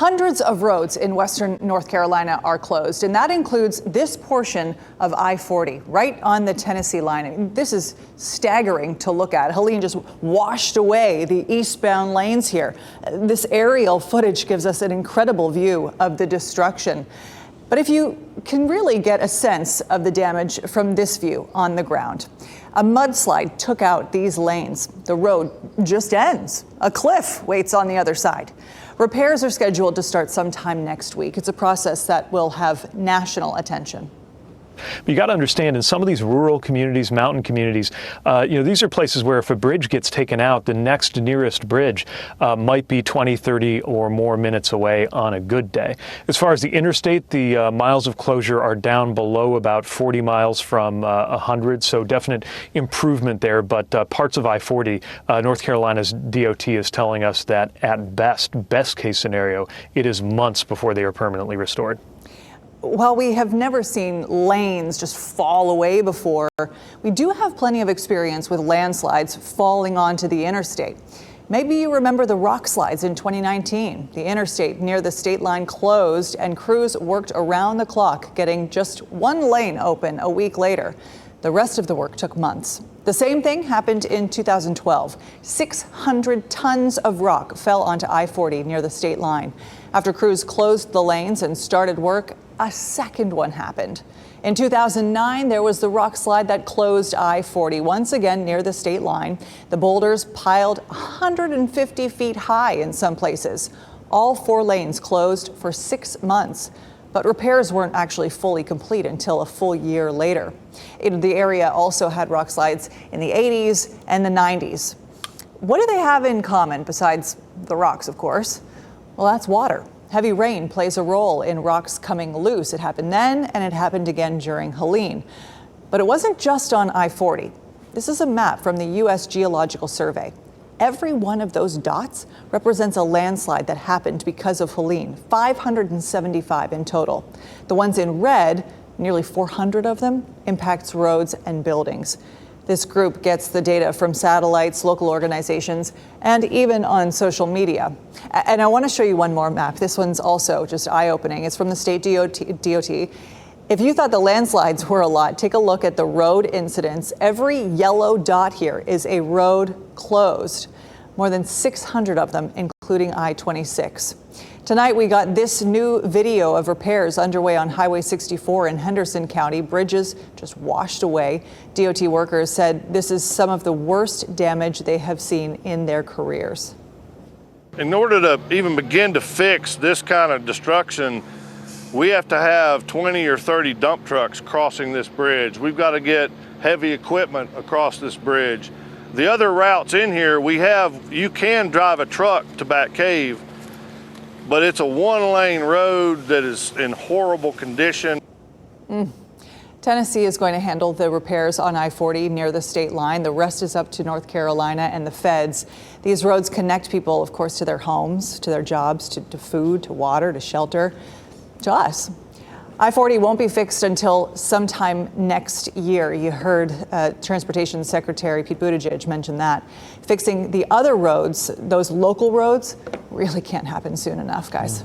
Hundreds of roads in western North Carolina are closed, and that includes this portion of I-40 right on the Tennessee line. I mean, this is staggering to look at. Helene just washed away the eastbound lanes here. This aerial footage gives us an incredible view of the destruction. But if you can really get a sense of the damage from this view on the ground, a mudslide took out these lanes. The road just ends. A cliff waits on the other side. Repairs are scheduled to start sometime next week. It's a process that will have national attention. You got to understand, in some of these rural communities, mountain communities, these are places where if a bridge gets taken out, the next nearest bridge might be 20, 30 or more minutes away on a good day. As far as the interstate, the miles of closure are down below about 40 miles from 100, so definite improvement there. But parts of I-40, North Carolina's DOT is telling us that at best case scenario, it is months before they are permanently restored. While we have never seen lanes just fall away before, we do have plenty of experience with landslides falling onto the interstate. Maybe you remember the rockslides in 2019. The interstate near the state line closed and crews worked around the clock, getting just one lane open a week later. The rest of the work took months. The same thing happened in 2012. 600 tons of rock fell onto I-40 near the state line. After crews closed the lanes and started work, a second one happened. In 2009, there was the rock slide that closed I-40, once again near the state line. The boulders piled 150 feet high in some places. All 4 lanes closed for 6 months. But repairs weren't actually fully complete until a full year later. The area also had rock slides in the 80s and the 90s. What do they have in common besides the rocks, of course? Well, that's water. Heavy rain plays a role in rocks coming loose. It happened then, and it happened again during Helene. But it wasn't just on I-40. This is a map from the U.S. Geological Survey. Every one of those dots represents a landslide that happened because of Helene, 575 in total. The ones in red, nearly 400 of them, impacts roads and buildings. This group gets the data from satellites, local organizations, and even on social media. And I want to show you one more map. This one's also just eye-opening. It's from the state DOT. If you thought the landslides were a lot, take a look at the road incidents. Every yellow dot here is a road closed. More than 600 of them, including I-26. Tonight, we got this new video of repairs underway on Highway 64 in Henderson County. Bridges just washed away. DOT workers said this is some of the worst damage they have seen in their careers. In order to even begin to fix this kind of destruction, we have to have 20 or 30 dump trucks crossing this bridge. We've got to get heavy equipment across this bridge. The other routes in here, you can drive a truck to Bat Cave, but it's a 1-lane road that is in horrible condition. Tennessee is going to handle the repairs on I-40 near the state line. The rest is up to North Carolina and the feds. These roads connect people, of course, to their homes, to their jobs, to food, to water, to shelter, to us. I-40 won't be fixed until sometime next year. You heard Transportation Secretary Pete Buttigieg mention that. Fixing the other roads, those local roads, really can't happen soon enough, guys.